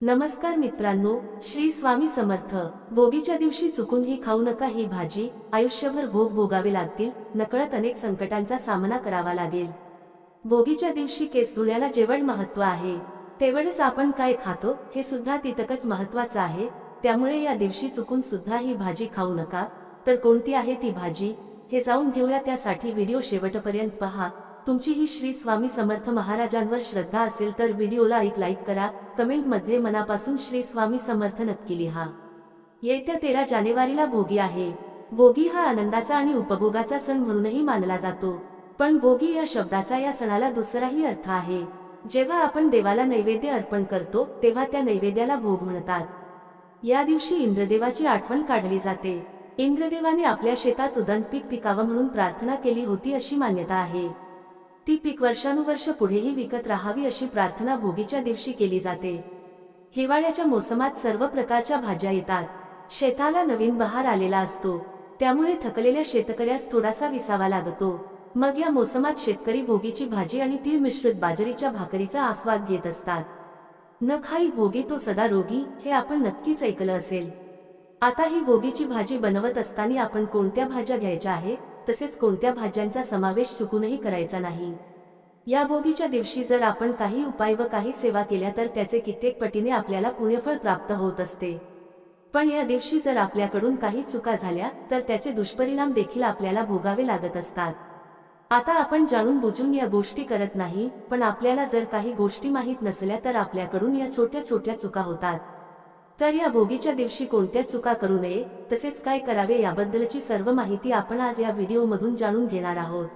नमस्कार मित्रांनो, श्री स्वामी समर्थ। भोगीच्या दिवशी चुकून ही खाऊ नका ही भाजी, आयुष्यभर भोग भोगावे लागतील, नकळत अनेक संकटांचा सामना करावा लागेल। भोगीच्या दिवशी केस धुण्याला जेवढ महत्त्व आहे, तेवढेच आपण काय खातो हे सुद्धा तितकंच महत्त्वाचं आहे। त्यामुळे या दिवशी चुकून सुद्धा ही भाजी खाऊ नका। तर कोणती आहे ती भाजी हे जाऊन घेऊया, त्यासाठी व्हिडिओ शेवटपर्यंत पहा। तुमची ही श्री स्वामी समर्थ महाराजांवर श्रद्धा असेल तर व्हिडिओला एक लाईक करा, कमेंट मध्ये मनापासून श्री स्वामी समर्थ नक्की लिहा। येत्या 13 जानेवारीला भोगी आहे। भोगी हा आनंदाचा आणि उपभोगाचा सण म्हणूनही मानला जातो, पण भोगी या शब्दाचा या सणाला दुसराही अर्थ आहे। जेव्हा आपण देवाला नैवेद्य अर्पण करतो तेव्हा त्या नैवेद्याला भोग म्हणतात। या दिवशी इंद्रदेवाची आठवण काढली जाते। इंद्रदेवाने आपल्या शेतात उदंड पीक पिकावं म्हणून प्रार्थना केली होती अशी मान्यता आहे। ती पीक वर्षानुवर्ष पुढेही विकत राहावी अशी प्रार्थना भोगीच्या दिवशी केली जाते। हिवाळ्याच्या मोसमात सर्व प्रकारच्या भाज्या येतात, शेताला नवीन बहार आलेला असतो, त्यामुळे थकलेल्या शेतकऱ्यास थोडासा विसावा लागतो। मग या मोसमात शेतकरी भोगीची भाजी आणि तीळ मिश्रित बाजरीच्या भाकरीचा आस्वाद घेत असतात। न खाई भोगी तो सदा रोगी हे आपण नक्कीच ऐकलं असेल। आता ही भोगीची भाजी बनवत असताना आपण कोणत्या भाज्या घ्यायच्या आहे, तसेच कोणत्या भाज्यांचा समावेश चुकूनही करायचा नाही। या भोगीच्या दिवशी जर आपण काही उपाय व काही सेवा केल्या तर त्याचे कित्येक पटीने आपल्याला पुण्यफळ प्राप्त होत असते। पण या दिवशी जर आपल्याकडून काही चुका झाल्या तर त्याचे दुष्परिणाम देखील आपल्याला भोगावे लागत असतात। आता आपण जाणून बुजून या गोष्टी करत नाही, पण आपल्याला जर काही गोष्टी माहीत नसल्या तर आपल्याकडून या छोट्या छोट्या चुका होतात। तर या भोगीच्या दिवशी कोणत्या चुका करू नये, तसेच काय करावे याबद्दलची सर्व माहिती आपण आज या व्हिडिओमधून जाणून घेणार आहोत।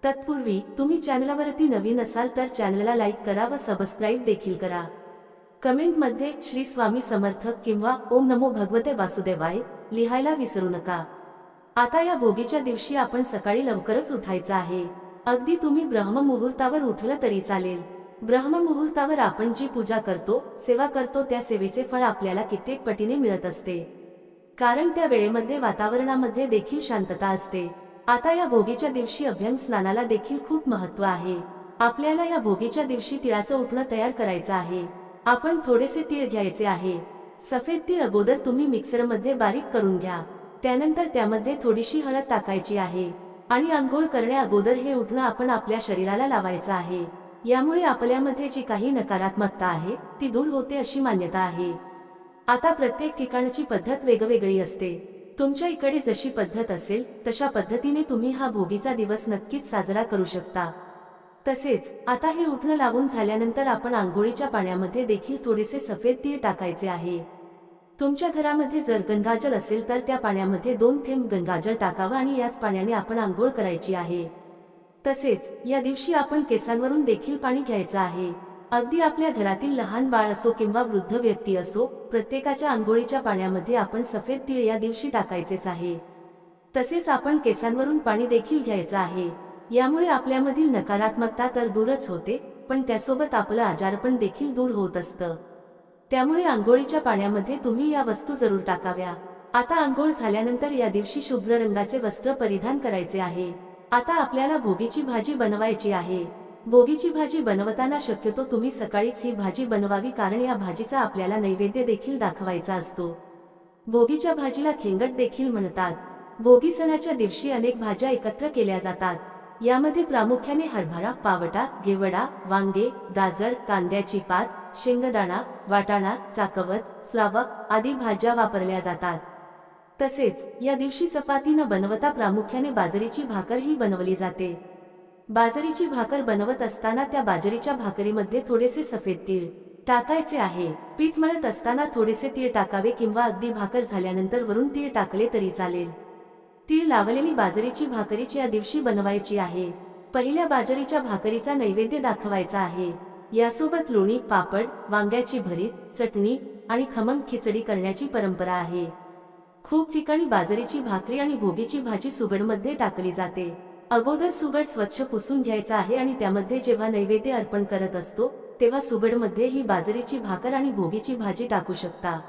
तत्पूर्वी तुम्ही चॅनलवरती नवीन असाल तर चॅनलला लाईक करा व सबस्क्राईब देखील करा। कमेंट मध्ये श्री स्वामी समर्थ किंवा ओम नमो भगवते वासुदेवाय लिहायला विसरू नका। आता या भोगीच्या दिवशी आपण सकाळी लवकरच उठायचं आहे। अगदी तुम्ही ब्रह्ममुहूर्तावर उठलं तरी चालेल। ब्रह्ममुहूर्तावर आपण जी पूजा करतो, सेवा करतो, त्या सेवेचे फळ आपल्याला कित्येक पटीने मिळत असते, कारण त्या वेळेमध्ये वातावरणामध्ये देखील शांतता असते। आता या भोगीच्या दिवशी अभ्यंग स्नानाला देखील खूप महत्त्व आहे। आपल्याला या भोगीच्या दिवशी तिळाचं उटणं तयार करायचं आहे। आपण थोडेसे तीळ घ्यायचे आहे। सफेद तीळ अगोदर तुम्ही मिक्सरमध्ये बारीक करून घ्या, त्यानंतर त्यामध्ये थोडीशी हळद टाकायची आहे आणि आंघोळ करण्या अगोदर हे उटणं आपण आपल्या शरीराला लावायचं आहे। यामुळे आपल्यामध्ये जी काही नकारात्मकता आहे ती दूर होते अशी मान्यता आहे। आता प्रत्येक ठिकाणची पद्धत वेगवेगळी असते, तुमच्या इकडे जशी पद्धत असेल तशा पद्धतीने तुम्ही हा भोगीचा दिवस नक्कीच साजरा करू शकता। तसेच आता हे उटणं लावून झाल्यानंतर आपण आंघोळीच्या पाण्यामध्ये देखील थोडेसे सफेद तीळ टाकायचे आहे। तुमच्या घरामध्ये जर गंगाजल असेल तर त्या पाण्यामध्ये 2 थेंब गंगाजल टाकावा आणि याच पाण्याने आपण आंघोळ करायची आहे। तसेच या दिवशी आपण केसांवरून देखील पाणी घ्यायचं आहे। अगदी आपल्या घरातील लहान बाळ असो किंवा वृद्ध व्यक्ती असो, प्रत्येकाच्या आंघोळीच्या पाण्यामध्ये आपण सफेद तीळ या दिवशी टाकायचेच आहे। तसेच आपण केसांवरून पाणी देखील घ्यायचं आहे। यामुळे आपल्यामधील नकारात्मकता तर दूरच होते, पण त्यासोबत आपलं आजारपण देखील दूर होत असतं। त्यामुळे आंघोळीच्या पाण्यामध्ये तुम्ही या वस्तू जरूर टाकाव्या। आता आंघोळ झाल्यानंतर या दिवशी शुभ्र रंगाचे वस्त्र परिधान करायचे आहे। आता आपल्याला भोगीची भाजी बनवायची आहे। भोगीची भाजी बनवताना शक्यतो तुम्ही सकाळीच ही भाजी बनवावी, कारण या भाजीचा आपल्याला नैवेद्य देखील दाखवायचा असतो। भोगीच्या भाजीला खेंगट देखील म्हणतात। भोगी सणाच्या दिवशी अनेक भाज्या एकत्र केल्या जातात। यामध्ये प्रामुख्याने हरभरा, पावटा, घेवडा, वांगे, गाजर, कांद्याची पात, शेंगदाणा, वाटाणा, चाकवत, फ्लावर आदी भाज्या वापरल्या जातात। तसेच या दिवशी चपाती न बनवता प्रामुख्याने बाजरीची भाकर ही बनवली जाते। बाजरीची भाकर बनवत असताना त्या बाजरीच्या भाकरीमध्ये थोडेसे सफेद तीळ टाकायचे आहे। पीठ मळत असताना थोडेसे तीळ टाकावे किंवा अगदी भाकर झाल्यानंतर वरून तीळ टाकले तरी चालेल। तीळ लावलेली बाजरीची भाकरीची या दिवशी बनवायची आहे। पहिल्या बाजरीच्या भाकरीचा नैवेद्य दाखवायचा आहे। यासोबत लोणी, पापड, वांग्याची भरीत, चटणी आणि खमंग खिचडी करण्याची परंपरा आहे। खूप ठिकाणी बाजरीची भाकरी आणि भोगीची भाजी सुगडमध्ये टाकली जाते। अगोदर सुगड स्वच्छ पुसून घ्यायचा आहे आणि त्यामध्ये जेव्हा नैवेद्य अर्पण करत असतो तेव्हा सुगडमध्ये ही बाजरीची भाकर आणि भोगीची भाजी टाकू शकता।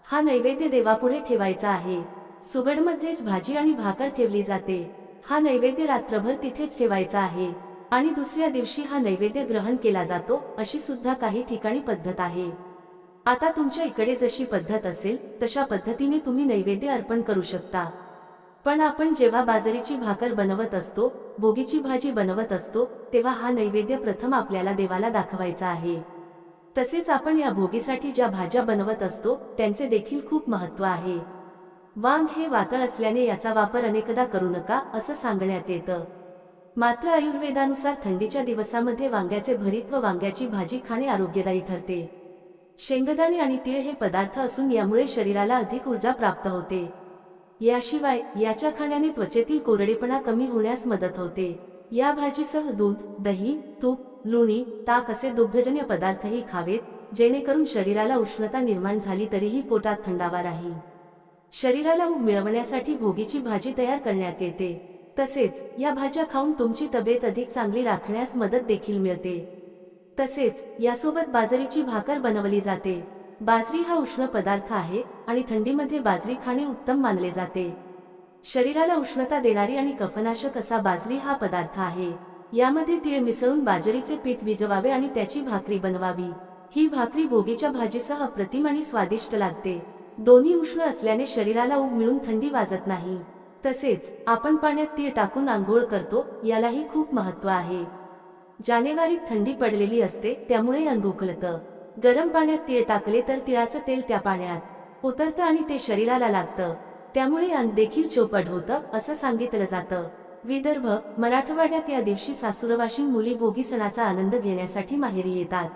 हा नैवेद्य देवापुढे ठेवायचा आहे। सुगडमध्येच भाजी आणि भाकर ठेवली जाते। हा नैवेद्य रात्रभर तिथेच ठेवायचा आहे आणि दुसऱ्या दिवशी हा नैवेद्य ग्रहण केला जातो, अशी सुद्धा काही ठिकाणी पद्धत आहे। आता तुमच्या इकडे जशी पद्धत असेल तशा पद्धतीने तुम्ही नैवेद्य अर्पण करू शकता। पण आपण जेव्हा बाजरीची भाकर बनवत असतो, भोगीची भाजी बनवत असतो, तेव्हा हा नैवेद्य प्रथम आपल्याला देवाला दाखवायचा आहे। तसेच आपण या भोगीसाठी ज्या भाज्या बनवत असतो त्यांचे देखील खूप महत्त्व आहे। वांग हे वातळ असल्याने याचा वापर अनेकदा करू नका असं सांगण्यात येतं। मात्र आयुर्वेदानुसार थंडीच्या दिवसामध्ये वांग्याचे भरीत व वांग्याची भाजी खाणे आरोग्यदायी ठरते। शेंगदाणे आणि तीळ हे पदार्थ असून यामुळे शरीराला अधिक ऊर्जा प्राप्त होते। याशिवाय याच्या खाण्याने त्वचेतील कोरडेपणा कमी होण्यास मदत होते। या भाजीसह दूध, दही, तूप, लोणी, ताक असे दुग्धजन्य पदार्थही खावेत, जेणेकरून शरीराला उष्णता निर्माण झाली तरीही पोटात थंडावा राहील। शरीराला ऊब मिळवण्यासाठी भोगीची भाजी तयार करण्यात येते। तसेच या भाज्या खाऊन तुमची तब्येत अधिक चांगली राखण्यास मदत देखील मिळते। तसेच यासोबत बाजरीची भाकर बनवली जाते। बाजरी हा उष्ण पदार्थ आहे आणि थंडीमध्ये बाजरी खाणे उत्तम मानले जाते। शरीराला उष्णता देणारी आणि कफनाशक असा बाजरी हा पदार्थ आहे। यामध्ये तीळ मिसळून बाजरीचे पीठ भिजवावे आणि त्याची भाकरी बनवावी। ही भाकरी भोगीच्या भाजीसह अप्रतिम आणि स्वादिष्ट लागते। दोन्ही उष्ण असल्याने शरीराला ऊब मिळून थंडी वाजत नाही। तसेच आपण पाण्यात तीळ टाकून आंघोळ करतो, यालाही खूप महत्त्व आहे। जानेवारीत थंडी पडलेली असते, त्यामुळे अंग उकळतं। गरम पाण्यात तीळ टाकले तर तिळाचं तेल त्या पाण्यात उतरतं आणि ते शरीराला लागतं, त्यामुळे अंग देखील चोपड होतं असं सांगितलं जातं। विदर्भ, मराठवाड्यात या दिवशी सासूरवाशीण मुली भोगी सणाचा आनंद घेण्यासाठी माहेरी येतात।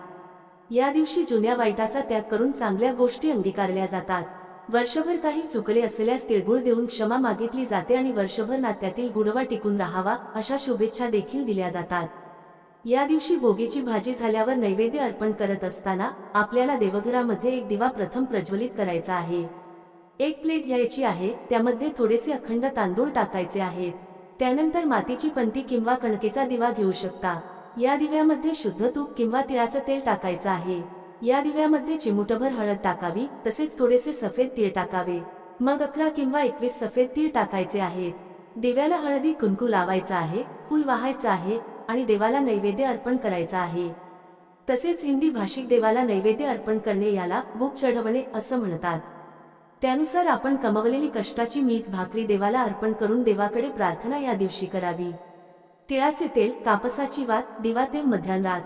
या दिवशी जुन्या वाईटाचा त्याग करून चांगल्या गोष्टी अंगीकारल्या जातात। वर्षभर काही चुकले असल्यास तिळगुळ देऊन क्षमा मागितली जाते आणि वर्षभर नात्यातील गुणवा टिकून राहावा अशा शुभेच्छा देखील दिल्या जातात। या दिवशी भोगीची भाजी झाल्यावर नैवेद्य अर्पण करत असताना आपल्याला देवघरामध्ये एक दिवा प्रथम प्रज्वलित करायचा आहे। एक प्लेट घ्यायची आहे, त्यामध्ये थोडेसे अखंड तांदूळ टाकायचे आहेत। त्यानंतर मातीची पंती किंवा कणकेचा दिवा घेऊ शकता। या दिव्यामध्ये शुद्ध तूप किंवा तिळाचं तेल टाकायचं आहे। या दिव्यामध्ये चिमूटभर हळद टाकावी, तसेच थोडेसे सफेद तीळ टाकावे। मग 11 किंवा 21 सफेद तीळ टाकायचे आहेत। दिव्याला हळदी कुंकू लावायचा आहे, फूल वाहायचं आहे आणि देवाला नैवेद्य अर्पण करायचा आहे। तसेच हिंदी भाषिक देवाला नैवेद्य अर्पण करणे याला भोग चढवणे असं म्हणतात। त्यानुसार आपण कमवलेली कष्टाची मीठ भाकरी देवाला अर्पण करून देवाकडे प्रार्थना या दिवशी करावी। तिळाचे तेल, कापसाची वात, दिवा तेल मध्यान्ह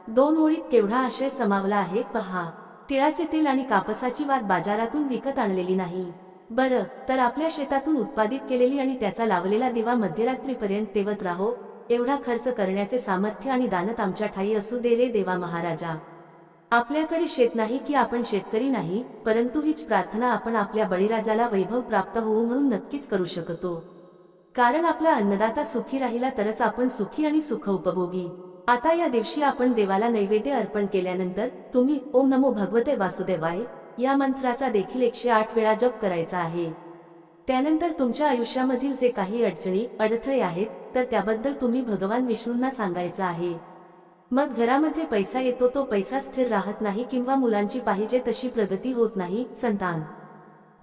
2 ओळीत केवढा आशय समावला आहे पहा। तिळाचे तेल आणि कापसाची वात बाजारातून विकत आणलेली नाही, बरं तर आपल्या शेतातून उत्पादित केलेली आणि त्याचा लावलेला दिवा मध्यरात्रीपर्यंत तेवत राहो, एवढा खर्च करण्याचे सामर्थ्य आणि दानत आमच्या ठाई असू दे रे देवा महाराजा। आपल्याकडे शेत नाही की आपण शेतकरी नाही, परंतु हीच प्रार्थना आपण आपल्या बळीराजाला वैभव प्राप्त होऊ म्हणून नक्कीच करू शकतो। कारण आपला अन्नदाता सुखी राहिला तरच आपण सुखी आणि सुख उपभोगी। आता या दिवशी आपण देवाला नैवेद्य अर्पण केल्यानंतर तुम्ही ओम नमो भगवते वासुदेवाय या मंत्राचा देखील 108 वेळा जप करायचा आहे। त्यानंतर तुमच्या आयुष्यामधील जे काही अडचणी, अडथळे आहेत तर त्याबद्दल तुम्ही भगवान विष्णूंना सांगायचं आहे। मग घरामध्ये पैसा येतो, तो पैसा स्थिर राहत नाही किंवा मुलांची पाहिजे तशी प्रगती होत नाही, संतान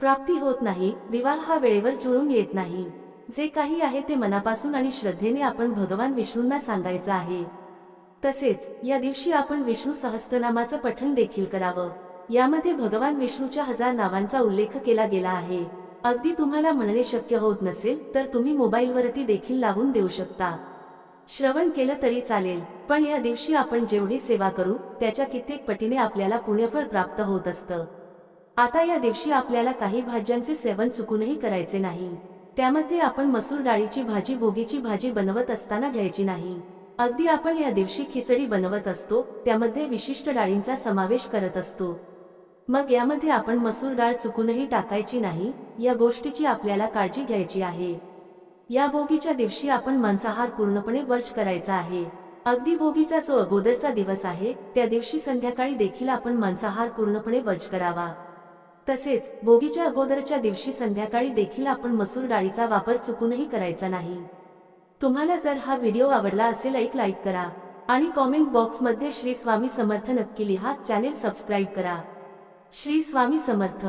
प्राप्ती होत नाही, विवाह हा वेळेवर जुळून येत नाही। जे काही आहे ते मनापासून आणि श्रद्धेने आपण भगवान विष्णूंना सांगायचं आहे। तसेच या दिवशी आपण विष्णू सहस्त्रनामाचं पठण देखील करावं। यामध्ये भगवान विष्णूच्या 1000 नावांचा उल्लेख केला गेला आहे। अगदी तुम्हाला म्हणणे शक्य होत नसेल तर तुम्ही मोबाईलवरती देखील लावून देऊ शकता, श्रवण केलं तरी चालेल। पण या दिवशी आपण जेवढी सेवा करू त्याच्या कित्येक पटीने आपल्याला पुण्यफळ प्राप्त होत असतं। आता या दिवशी आपल्याला काही भाज्यांचे सेवन चुकूनही करायचे नाही। त्यामध्ये आपण मसूर डाळीची भाजी भोगीची भाजी बनवत असताना घ्यायची नाही। अगदी आपण या दिवशी खिचडी बनवत असतो, त्यामध्ये विशिष्ट डाळींचा समावेश करत असतो, मग यामध्ये आपण मसूर डाळ चुकूनही टाकायची नाही। या गोष्टीची आपल्याला काळजी घ्यायची आहे। या भोगीच्या दिवशी आपण मांसाहार पूर्णपणे वर्ज करायचा आहे। अगदी भोगीचा जो अगोदरचा दिवस आहे त्या दिवशी संध्याकाळी देखील आपण मांसाहार पूर्णपणे वर्ज करावा। तसेच भोगीच्या अगोदरच्या दिवशी संध्याकाळी देखील आपण मसूर डाळीचा वापर चुकूनही करायचा नाही। तुम्हाला जर हा व्हिडिओ आवडला असेल एक लाईक करा आणि कॉमेंट बॉक्समध्ये श्री स्वामी समर्थ नक्की लिहा। चॅनेल सबस्क्राईब करा। श्री स्वामी समर्थ।